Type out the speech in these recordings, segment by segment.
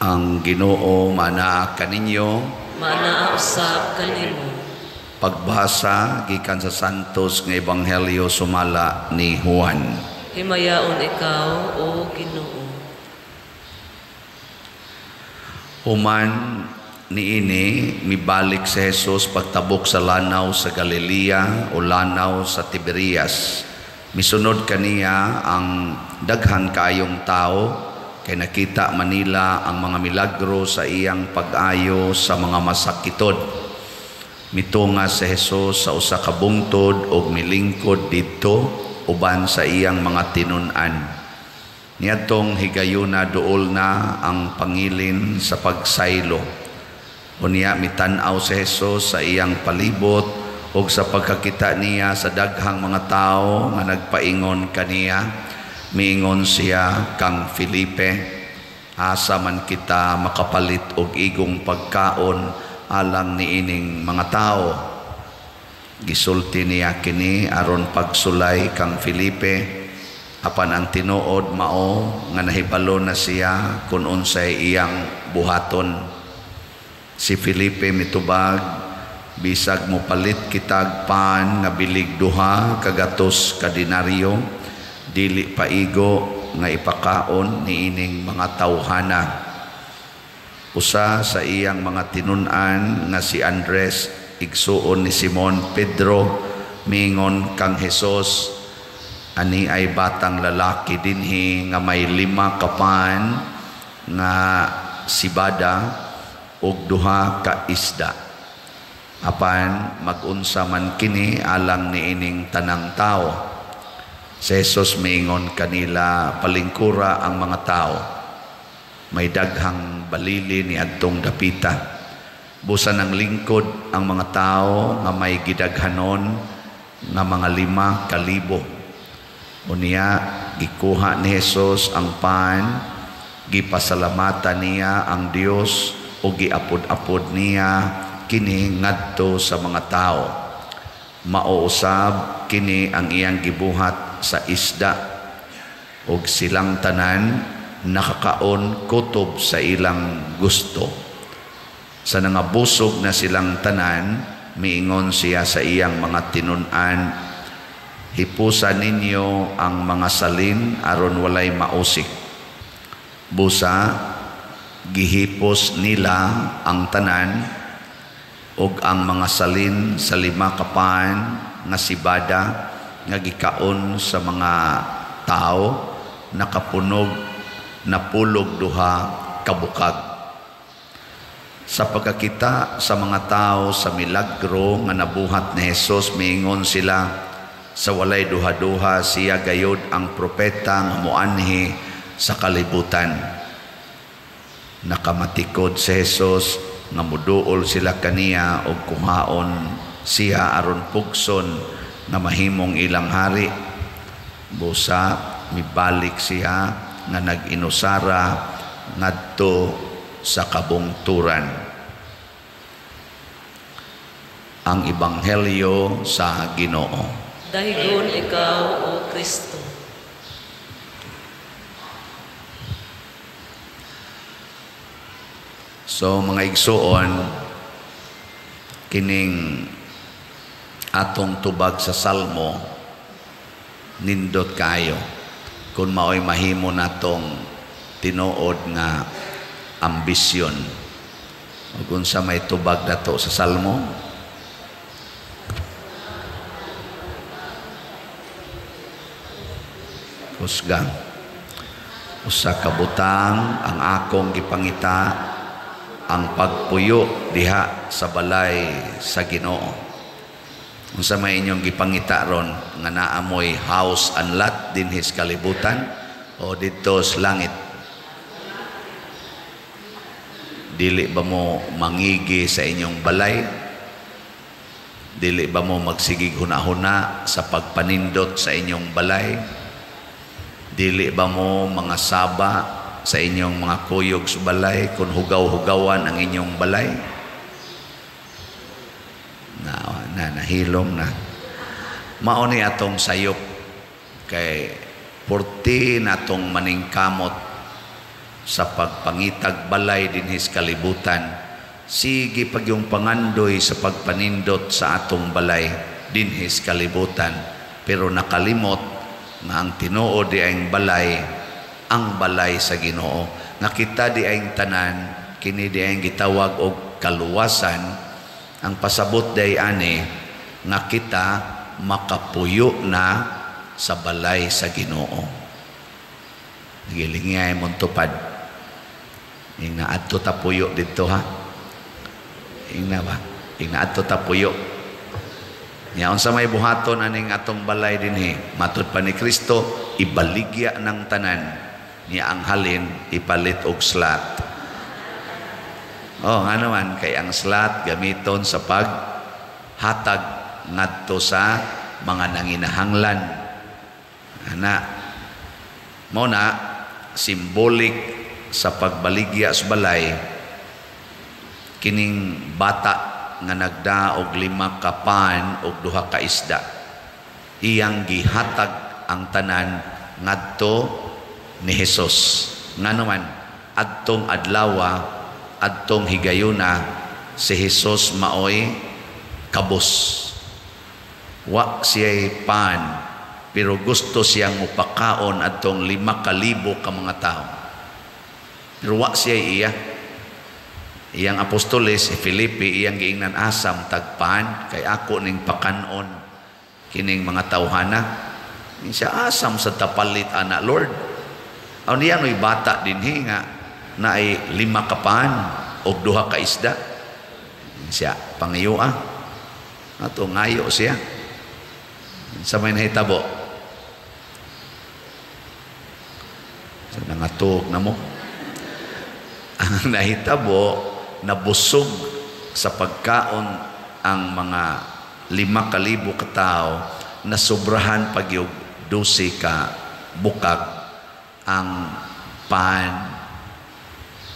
Ang Ginoo manaa kaninyo. Manaa usab kanimo. Pagbasa gikan sa santos nga ebanghelyo sumala ni Juan. Himayaon ikaw, O Ginoo. Human niini mibalik si Jesus pagtabok sa lanaw sa Galilea o lanaw sa Tiberias. Misunod kaniya ang daghan kaayong tao kay nakita manila ang mga milagro sa iyang pag-ayo sa mga masakitod. Mitunga si Jesus sa usa ka bungtod ug milingkod didto uban sa iyang mga tinun-an. Niadtong higayuna duol na ang pangilin sa pagsaylo. Unya mitan-aw si Jesus sa iyang palibot ug sa pagkakita niya sa daghang mga tao nga nagpaingon kaniya, miingon siya kang Felipe, asa man kita makapalit og igong pagkaon alang niining mga tao. Gisulti niya kini aron pagsulay kang Felipe, apan ang tinuod mao nga nahibalo na siya kung unsay iyang buhaton. Si Felipe mitubag, bisag mo palit kitag pan nga bilig duha kagatos ka denaryo, dili paigo nga ipakaon niining mga tawhana. Usa sa iyang mga tinun-an nga si Andres, igsuon ni Simon Pedro, mingon kang Hesus, ani ay batang lalaki dinhi nga may 5 kapan nga sibada ug 2 ka isda. Apan magunsa man kini alang niining tanang tao. Si Jesus mingon kanila, palingkura ang mga tao. May daghang balili ni adtong dapita. Busa ng lingkod ang mga tao nga may gidaghanon nga mga 5,000. Unya gikuha ni Jesus ang pan, gipasalamatan niya ang Dios o giapod-apod niya kini ngadto sa mga tao. Mauusab kini ang iyang gibuhat sa isda ug silang tanan nakakaon kutob sa ilang gusto. Sa nangabusog na silang tanan, miingon siya sa iyang mga tinun-an, hipusan ninyo ang mga salin aron walay mausik. Busa gihipos nila ang tanan ug ang mga salin sa 5 kapan nga sibada nga gikaon sa mga tao nakapunog napulog 2 kabukag. Sa pagkakita sa mga tao sa milagro nga nabuhat ni Jesus, miingon sila, sa walay duha-duha siya gayod ang propeta nga muanhi sa kalibutan. Nakamatikod si Jesus nga muduol sila kaniya og kuhaon siya aron pugson na mahimong ilang hari. Busa mibalik siya nga nag-inusara ngadto sa kabungturan. Ang ebanghelyo sa Ginoo. Dahigon ikaw, O Kristo. So mga igsuon, kining atong tubag sa salmo nindot kayo kung maoy mahimo natong tinuod nga ambisyon. Kung sa may tubag dato sa salmo, husgang usa ka butang ang akong gipangita, ang pagpuyo diha sa balay sa Ginoo. Unsa may inyong gipangita ron nga naamoy house and lot dinhi sa kalibutan o dito sa langit? Dili ba mo mangigi sa inyong balay? Dili ba mo magsigig huna-huna sa pagpanindot sa inyong balay? Dili ba mo mga saba sa inyong mga kuyog sa balay kung hugaw-hugawan ang inyong balay? Nahilom na. Mao ni atong sayop kay porti natong maningkamot sa pagpangitag balay dinhis kalibutan. Sige pag yung pangandoy sa pagpanindot sa atong balay dinhis kalibutan. Pero nakalimot nga ang Tinuod di ang balay sa Ginoo. Nga kita di ang tanan, kini di ang gitawag og kaluwasan. Ang pasabot day ani nga kita makapuyo na sa balay sa Ginoo. Nagilingay mong tupad. Ing naadto ta puyo dito ha. Ing na ba? Ing naadto ta puyo. Nya unsa may buhaton aning atong balay dinhi, matud pa ni Kristo, ibaligya ng tanan niya ang halin ipalit og slat. Oh, nga naman kay ang slat gamiton sa paghatag ngadto sa mga nanginahanglan. Ana mo na simbolik sa pagbaligya sa balay kining bata nga nagda og 5 ka pan og 2 ka isda. Iyang gihatag ang tanan ngadto ni Hesus. Nga naman adtong adlawa, adtong higayuna, si Hesus maoy kabos. Wa siya'y pan, pero gusto siyang mupakaon adtong 5,000 ka mga tao. Pero wa siya'y iya. Iyang apostoles, si Filipe, iyang giingnan asam tagpan, kay ako ning pakanon kining mga tawhana. Siya asam sa tapalit ana, Lord. Aw niya no'y bata dinhi nga na ay 5 ka pan og 2 ka isda. Siya pangayo ato ngayo siya. Sa may nahitabo. Sa nangatog na mo. Ang nahitabo nabusog sa pagkaon ang mga 5,000 ka tao na sobrahan pagyog 12 ka bukag ang pan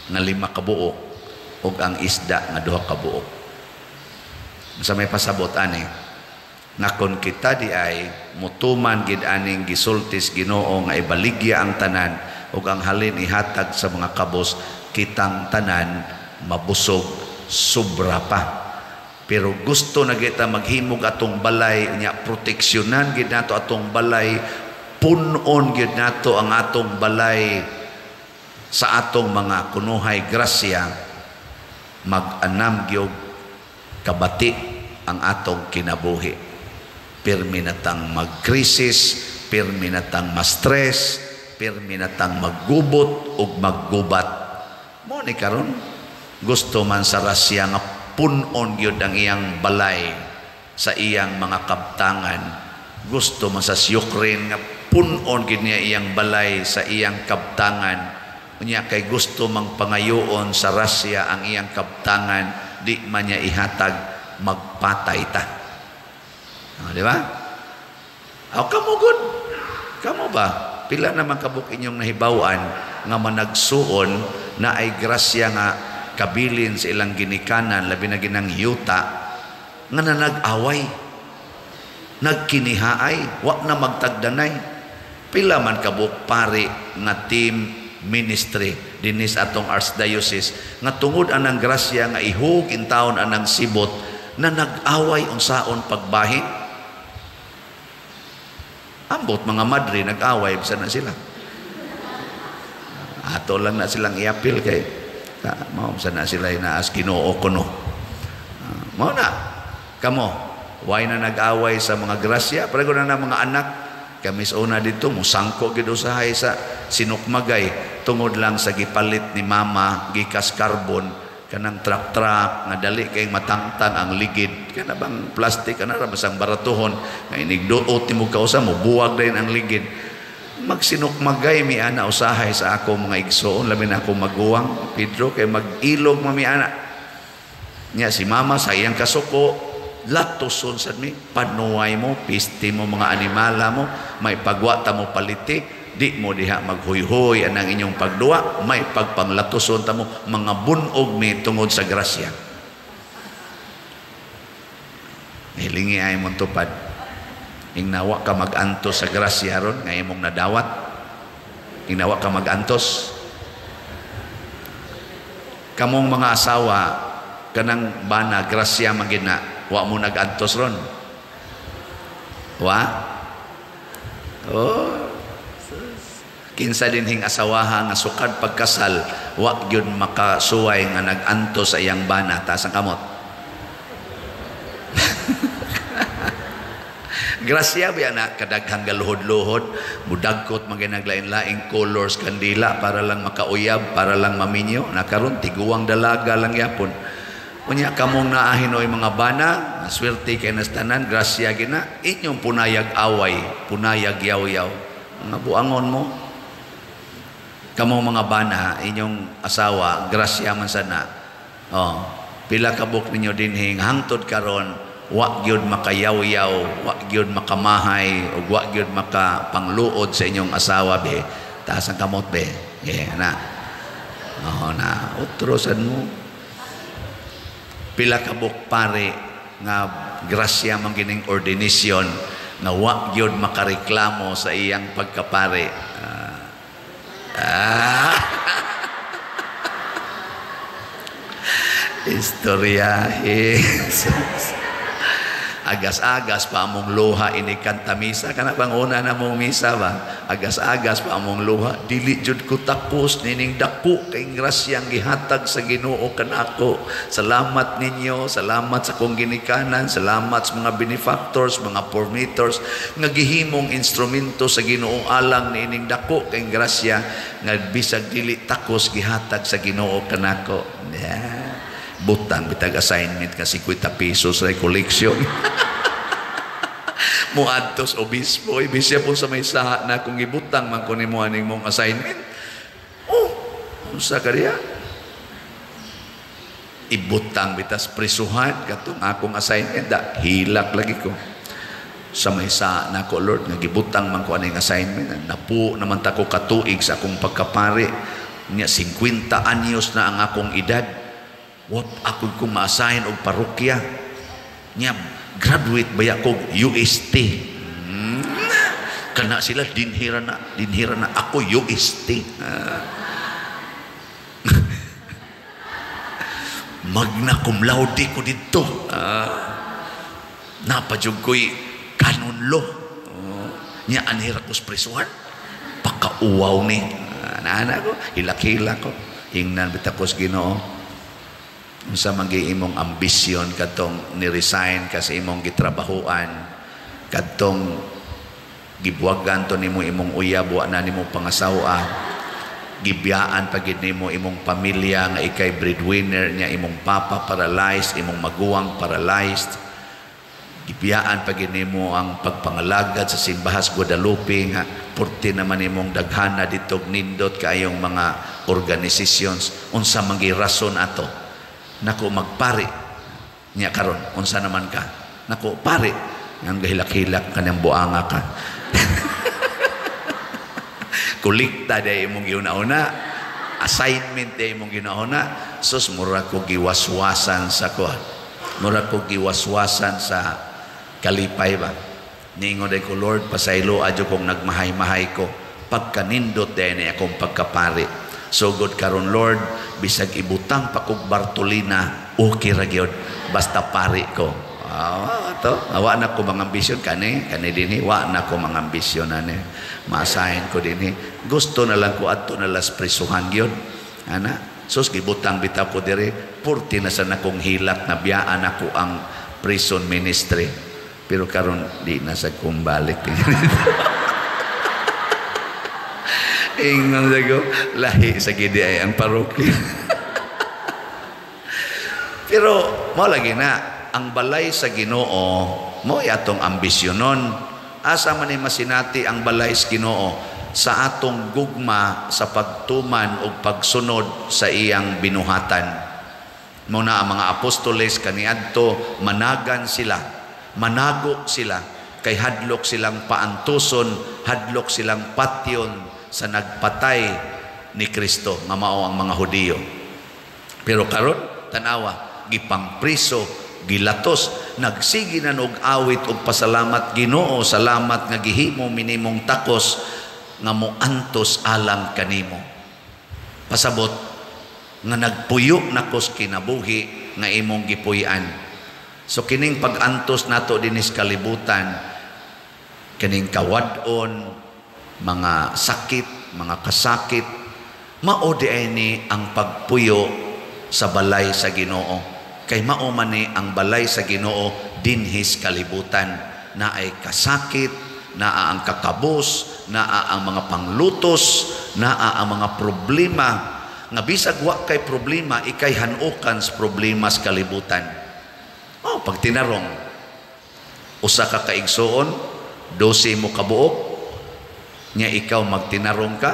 nga 5 ka buok ug ang isda nga 2 ka buok. Sa may pasabot ani nga kon kita di ay mutuman gid aning gisultis Ginoo nga ibaligya ang tanan ug ang halin ihatag sa mga kabos, kitang tanan mabusog sobra pa. Pero gusto na kita maghimog atong balay nya proteksyonan gid nato atong balay, punon gid nato ang atong balay sa atong mga kunuhay grasya, mag-anam gyud kabati ang atong kinabuhi. Pirmi natang magkrisis, pirmi natang ma-stress, pirmi natang maggubot ug maggubat. Mo ni karon gusto man sa rasya nga punon gyud ang iyang balay sa iyang mga kabtangan. Gusto man sa Ukraine nga punon gyud niya iyang balay sa iyang kabtangan. Unya kay gusto mang pangayoon sa Russia ang iyang kabtangan, di man niya ihatag, magpatay ta. Di ba? Aw kamo good. Kamo ba? Pila naman kabuk inyong nahibawan nga managsuon na ay grasya nga kabilin sa ilang ginikanan, labi na ginang yuta, nga na nag-away, nagkinihaay, wak na magtagdanay. Pila man kabuk pari nga team ministry dinis atong archdiocese nga tungod anang grasya nga ihug in taon anang sibot na nag-away unsaon pagbahin. Ambot mga madre nag-away bisa na sila. Ato lang na silang iapil kay mao bisa na sila inaas Ginoo kuno. Mao na kamo way na nag-away sa mga grasya pareho na mga anak. Kami sa una dito, musangko gid usahay sa sinukmagay tungod lang sa gipalit ni mama gikas carbon kanang truck nga dali kay matangtang ang ligid kana bang plastic ana ra basang baratuhon nga inigduot mo kausa mo buwag din ang ligid. Magsinukmagay mi ana usahay sa ako mga igsoon labi na ako maguwang Pedro kay mag-ilog mami ana nya si mama sa iyang kasuko latuson sad mi panuway mo pisti mo mga animala mo may pagwata mo paliti di mo diha maghuyhoy anang inyong pagduwa may pagpanglatuson ta mo mga bunog mi tungod sa grasya. Hilingi ay mong tupad ingnawa ka magantos sa grasya ron nga imong nadawat ingnawa ka magantos kamong mga asawa kanang bana grasya magina wa mo nagantos ron. Wa? Oh. Kinsa dinhing asawaha nga sukad pagkasal wa gyud makasuway nga nagantos sa iyang bana taas ang kamot. Grasya ba na kadaghang galuhod-luhod mudagkot maginaglain-laing colors kandila para lang makauyab, para lang maminyo. Nakaron tiguang dalaga lang yapon. Unya kamong naahin oy mga bana, swerte kay nastanan, grasya gina, inyong punayag away, punayag yaw-yaw. Nga buangon mo. Kamong mga bana, inyong asawa, grasya man sana. Oh, pila kabuk ninyo dinhing hangtod karon wa gyud makayaw-yaw, wa gyud makamahay, ug wa gyud makapangluod sa inyong asawa be. Taas ang kamot be. Yeah, na. Oh, na utrosan mo. Pila kabuk pare nga grasya man gining ordination nga wa gyud makareklamo sa iyang pagkapare. Istorya agas-agas pa among luha ini kanta misa kana bang una na mong misa ba agas-agas pa among luha dili jud ko tapos nining dako kay grasyang gihatag sa Ginoo kanako. Salamat ninyo, salamat sa kong ginikanan, salamat sa mga benefactors, mga formators nga gihimong instrumento sa Ginoo alang nining dako kay grasya nga bisag dili takos gihatag sa Ginoo kanako. Yeah. Butang bitag assignment ka 50 pesos sa collection. Muadtos obispo ibisya po sa may saha na kung ibutang man ko nimo aning mong assignment. Oh, unsa kariya? Ibutang bitas prisuhan katong akong assignment da hilak lagi ko. Sa may saha na ko Lord nga gibutang man ko aning assignment. Napu naman ta ko katuig sa akong pagkapare. Nya 50 anyos na ang akong edad. What ako kung ma-assign og parokya nya graduate baya ko UST. Kana sila dinhira na ako UST. Magna cum laude ko dito. Napadyog ko'y canon law. Nya anhira ko sa prisuhan pakauwaw ni nana ko hilak-hilak ko ingnan bitapos Ginoo. Unsa magi-imong ambisyon katong ni-resign ka sa imong gitrabahuan katong gibuwagan to nimo imong uyab wa na nimo pangasawa gibiyaan pagid nimo imong pamilya nga ikay breadwinner nya imong papa paralyzed imong maguwang paralyzed gibiyaan pagid nimo ang pagpangalagad sa simbahas Guadalupe nga porte naman imong daghana dito nindot kayong mga organisations unsa magi rason ato nako magpari niya karon unsa naman ka nako pare yang gahilak-hilak kanyang buanga ka kulikta day imong giuna-una assignment day imong giuna-una sus mura ko giwaswasan sa kuan mura ko giwaswasan sa kalipay ba ningon day ko Lord pasaylo adyo kong nagmahay-mahay ko pagkanindot day ni akong pagkapari so good karon Lord bisag ibutang pa kog Bartolina okay ra gyud basta pari ko to wa na ko mga ambisyon kani dinhi wa na ko mga ambisyon ani ma-assign ko dinhi gusto na lang ko adto na las prisuhan gyud ana sus gibutang bitaw ko diri purti na sa nakong hilak na biyaan ako ang prison ministry pero karon di na sa kumbalik ingon dago lahi sa gidi ay ang parokya. Pero mo lagi na ang balay sa Ginoo mo atong ambisyonon asa man ni masinati ang balay sa Ginoo sa atong gugma sa pagtuman o pagsunod sa iyang binuhatan. Mo na ang mga apostoles kaniadto managan sila manago sila kay hadlok silang paantuson hadlok silang patyon sa nagpatay ni Kristo nga mao ang mga Hudiyo. Pero karon tanawa gipangpriso gilatos nagsigi na og awit og pasalamat Ginoo salamat nga gihimo minimong takos nga moantos alang kanimo pasabot nga nagpuyo na kos kinabuhi nga imong gipuy-an. So kining pag-antos nato dinis kalibutan, kining kawadon, mga sakit, mga kasakit, mao di ay ni ang pagpuyo sa balay sa Ginoo. Kay mao man ni ang balay sa Ginoo dinhis kalibutan, na ay kasakit, naa ang kakabos, naa ang mga panglutos, naa ang mga problema nga bisag wa kay problema ikay hanukan sa problema sa kalibutan. Oh, pag tinarong usa ka kaigsuon 12 mo kabuok nya ikaw magtinarong ka,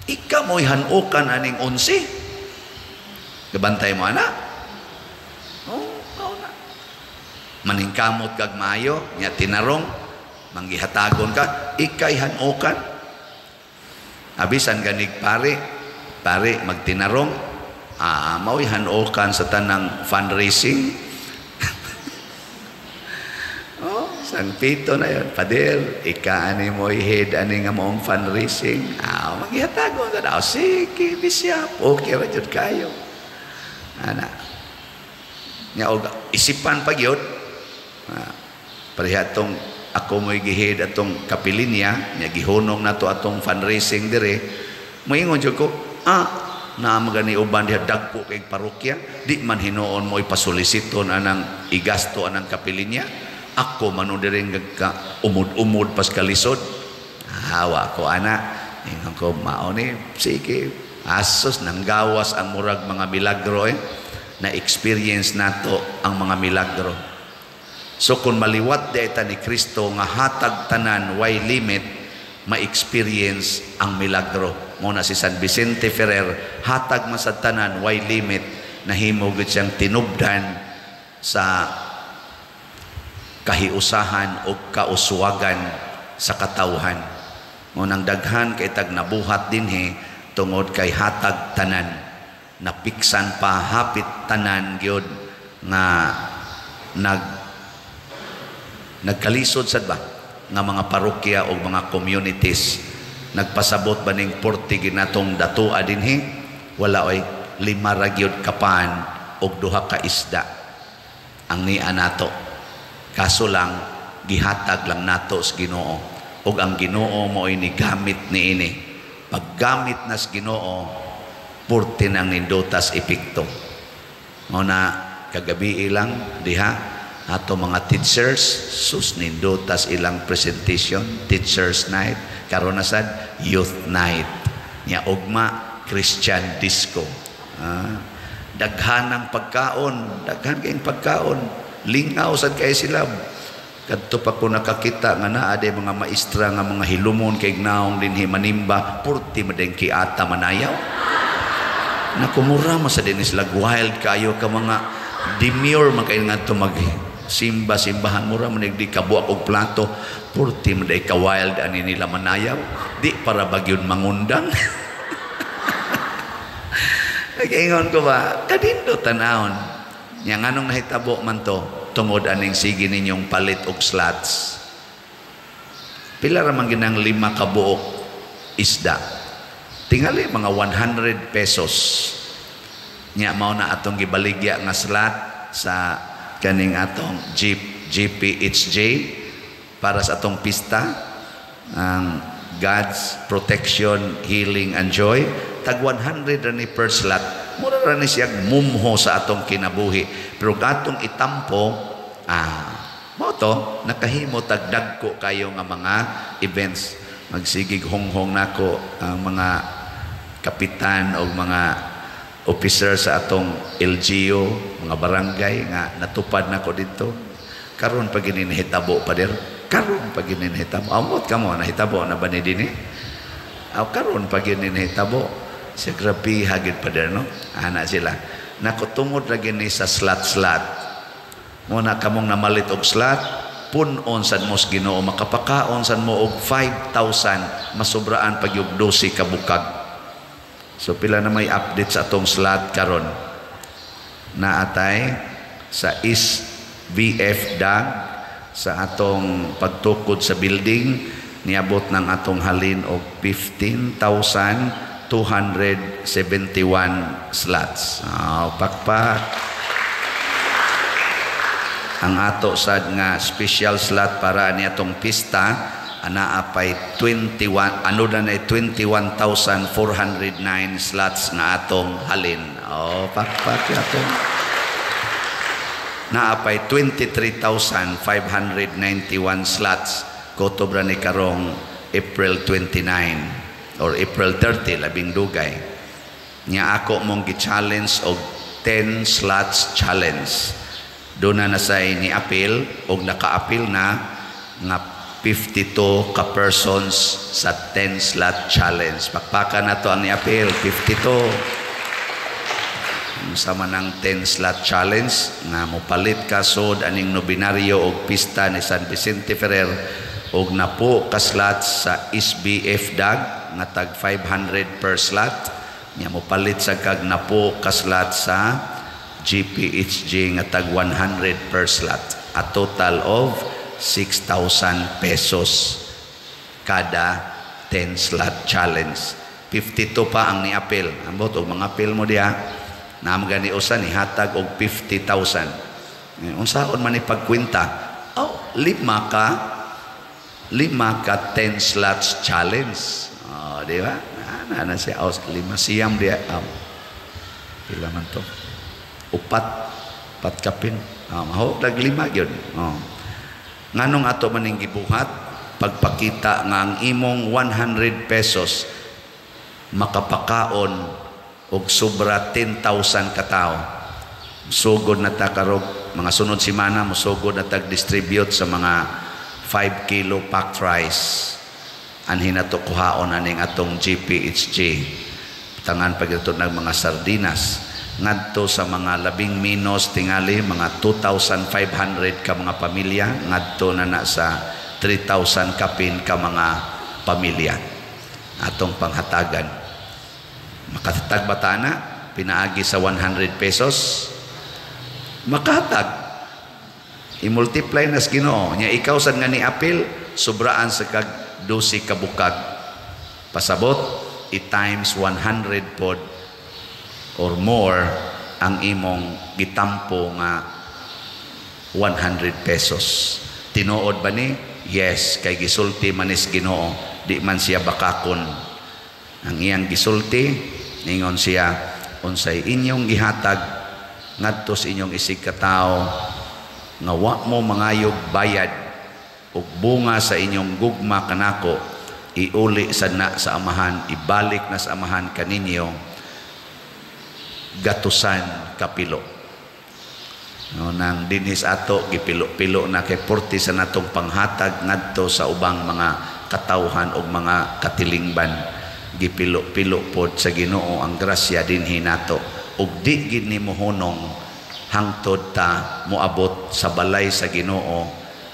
ikaw mo'y hanukan aning 11. Kabantay mo ana? Oh, na. Maningkamot kag maayo nya tinarong manggihatagon ka, ikay hanukan. Abisan ganig pare magtinarong, mao'y hanukan sa tanang fundraising. Oh, San Pito na yun, Pader, ani mo'y head ani nga moong fundraising. Maghihatagon ka na, sige, Bishop, okay ra jud kayo. Ana. Nya og isipan pag yun, parihatong ako mo'y gihid atong kapilinya, nya gihunong na to atong fundraising dire, moingon jud ko, na magani uban diha dagpo kay parokya, di man hinuon mo ipasuliziton anang igasto anang kapilinya, ako manon dire nga umud-umud pas kalisod. Hawa ko ana, ingon ko mao ni sige, asos nang gawas ang murag mga milagro na experience nato ang mga milagro. So kung maliwat dayta ni Kristo nga hatag tanan way limit, ma-experience ang milagro. Muna si San Vicente Ferrer, hatag man sa tanan way limit, nahimo gid siyang tinubdan sa kahiusahan o kauswagan sa katawhan. Ngunang daghan kay tag nabuhat dinhi tungod kay hatag tanan, napiksan pa hapit tanan gyud nga nagkalisod sad ba nga mga parokya o mga communities. Nagpasabot ba ning 40 ginatong datua dinhi, wala oy 5 ra gyud kapan og 2 ka isda ang niya nato. Kaso lang gihatag lang nato sa Ginoo, og ang Ginoo mo'y ni gamit niini. Paggamit nas Ginoo, 40 nang nindutas epekto. Mao na kagabi ilang diha ato mga teachers, sus nindutas ilang presentation, teachers night, karon na sad youth night, nya ugma Christian disco. Daghan ng pagkaon, daghan kayong pagkaon, lingaw sad kay sila. Kadto pa ko nakakita nga naa day mga maestra nga mga hilumon kay gnaong dinhi manimba, purti madeng kiata manayaw. Nakumura man sa dinis lag wild kayo ka mga demure man kay ngadto mag simbahan mura man di kabuak og plato, purti man day ka wild ani nila manayaw, di para bagyon mangundang. Nag-ingon ko ba kadindo tanahon nya nganong nahitabo man to tungod aning sige ninyong palit og slots. Pila ra man ginang 5 ka buok isda, tingali mga 100 pesos nya mao na atong gibaligya nga slot sa kaning atong GPHJ para sa atong pista, ang God's Protection, Healing and Joy. Tag 100 rani per slot, mura rani siya mumho sa atong kinabuhi. Pero atong itampo, mo to nakahimo tag dagko kayo nga mga events. Magsigig honghong nako ang mga kapitan o mga officer sa atong LGU, mga barangay nga natupad na ko dito. Karon pag ininhitabo pa der, karon pag ininhitabo. Amot ka mo, nahitabo na ba ni din karon pag ininhitabo, siya grabe hagid pa der, no? Ana sila. Nakutungod lagi ni sa slot. Muna kamong namalit og slot, punon sad mo sa Ginoo, makapakaon sad mo og 5,000, masubraan pag yung 12 kabukag. So pila na may update sa atong slot karon na atay sa East VF DAG sa atong pagtukod sa building, niabot ng atong halin og 15,000 271 slots. Pakpak. Ang ato sad nga special slot para niatong pista ana apay 21,409 slots na atong halin. Pakpak atong na apay 23,591 slots kotobra ni karong April 29 or April 30 labing dugay. Nya ako mong gi-challenge og 10 slots challenge. Doon na say ni appeal og naka-appeal na nga 52 ka persons sa 10 slot challenge. Pakpakan na to ang ni-appeal 52. Sama ng 10 slot challenge nga mopalit ka sod aning nobinaryo og pista ni San Vicente Ferrer og napo ka slots sa SBF DAG nga tag 500 per slot. Nya mopalit sa kag napo ka slots sa GPHG nga tag 100 per slot, a total of 6,000 pesos kada 10 slot challenge. 52 pa ang ni-appeal. Ambot og mga appeal mo diha na magani usa ni hatag og 50,000. Unsaon man ni pagkwenta? Lima ka 10 slots challenge. Di ba? Ana siya lima siyam diha. Pila man to? Upat kapin. Maho lag lima gyud. Nganong ato maning gibuhat pagpakita nga ang imong 100 pesos makapakaon og sobra 10,000 ka tawo. Sugod na ta karog mga sunod semana musugod na tag distribute sa mga 5 kilo packed rice. Anhin nato kuhaon aning atong GPHG. Tangan pagito ng mga sardinas ngadto sa mga labing minos tingali mga 2,500 ka mga pamilya ngadto na sa 3,000 kapin ka mga pamilya atong panghatagan. Makahatag bata na pinaagi sa 100 pesos makahatag i-multiply nas Ginoo nya ikaw sad nga ni-appeal sobraan sa kag 12 ka bukag pasabot i-times 100 pod or more ang imong gitampo nga 100 pesos. Tinuod ba ni? Yes, kay gisulti manis Ginoo, di man siya bakakon. Ang iyang gisulti, ningon siya, unsay inyong gihatag ngadto sa inyong isig ka tawo nga wa mo mangayog bayad ug bunga sa inyong gugma kanako, iuli sad na sa amahan, ibalik na sa amahan kaninyo gatusan kapilo. Nang dinhis ato gipilo-pilo na kay 40 sa natong panghatag ngadto sa ubang mga katawhan og mga katilingban. Gipilo-pilo pod sa Ginoo ang grasya dinhi nato ug di gid nimo hunong hangtod ta moabot sa balay sa Ginoo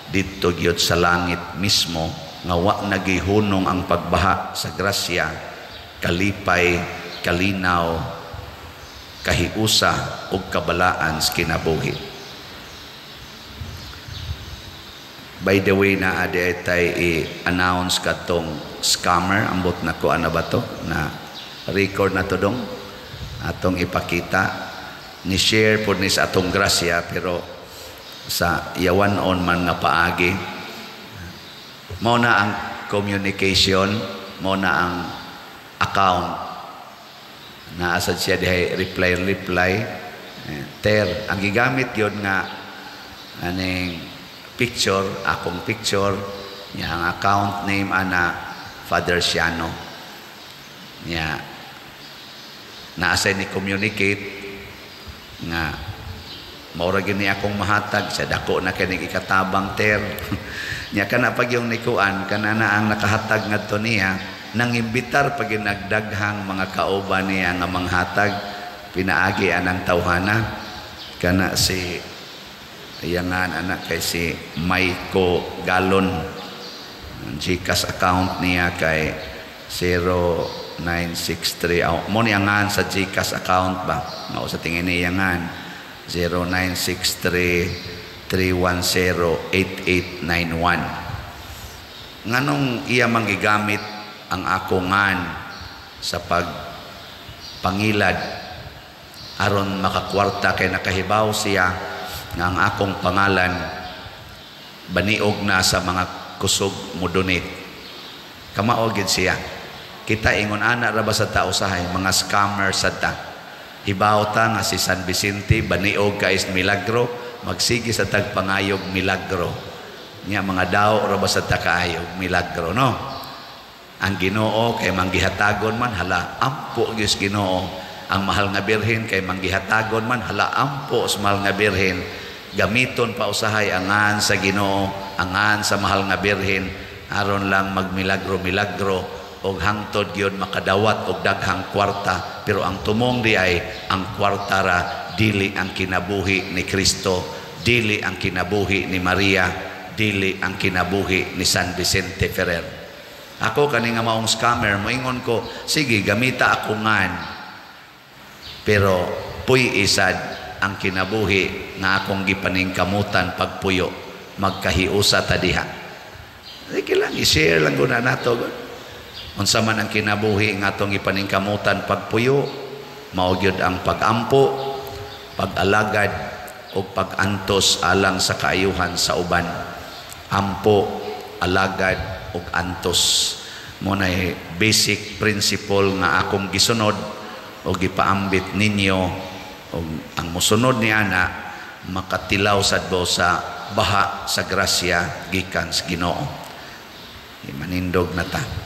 didto gyud sa langit mismo nga wa nagihunong ang pagbaha sa grasya, kalipay, kalinaw, kahiusa ug kabalaan sa kinabuhi. By the way na adi tay i-announce katong scammer ambot na ko ana ba to na record na to dong atong ipakita ni share pod ni sa atong grasya pero sa yawan-on man nga paagi mao na ang communication, mao na ang account na asad siya dihay reply ter ang gigamit yun nga aning picture akong picture niya ang account name ana Father Siano niya naasay ni communicate nga maura gini akong mahatag sa dako na kining ikatabang ter niya kana pag yung nikuan kana na ang nakahatag ngadto niya nang imbitar pag nagdaghang mga kauban niya nga manghatag pinaagi anang tawhana kana si ayangan anak kay si Maiko Galon GCash account niya kay 0963 mo niyangan sa GCash account ba mao sa tingin niyangan 0963-310-8891 nganong iya manggigamit ang akongan sa pagpangilad aron makakwarta kay nakahibaw siya nga ang akong pangalan baniog na sa mga kusog mudunit. Kamaogid siya. Kita ingon ana ra ba sa tao sahay mga scammer sa ta. Hibaw ta nga si San Vicente baniog ka is milagro, magsigi sa tagpangayog milagro. Nya mga daw ra ba sa ta kaayog milagro no. Ang Ginoo kay manggihatagon man hala ampo gyud Ginoo. Ang mahal nga birhen kay manggihatagon man hala ampo sa mahal nga birhen. Gamiton pa usahay angan sa Ginoo, angan sa mahal nga birhen aron lang magmilagro-milagro og hangtod gyud makadawat og daghang kwarta. Pero ang tumong di ay ang kwarta ra dili ang kinabuhi ni Kristo, dili ang kinabuhi ni Maria, dili ang kinabuhi ni San Vicente Ferrer. Ako kani nga maong scammer, moingon ko, sige gamita ako ngan. Pero puy isad ang kinabuhi nga akong gipaningkamutan pagpuyo, magkahiusa ta diha. Sige lang, i-share lang guna nato. Unsa man ang kinabuhi nga atong gipaningkamutan pagpuyo, mao gyud ang pagampo, pag-alagad o pag-antos alang sa kaayuhan sa uban. Ampo, alagad ug antos mo na basic principle nga akong gisunod o gipaambit ninyo o ang mosunod ni ana makatilaw sadto sa baha sa grasya gikan sa Ginoo. Manindog na ta.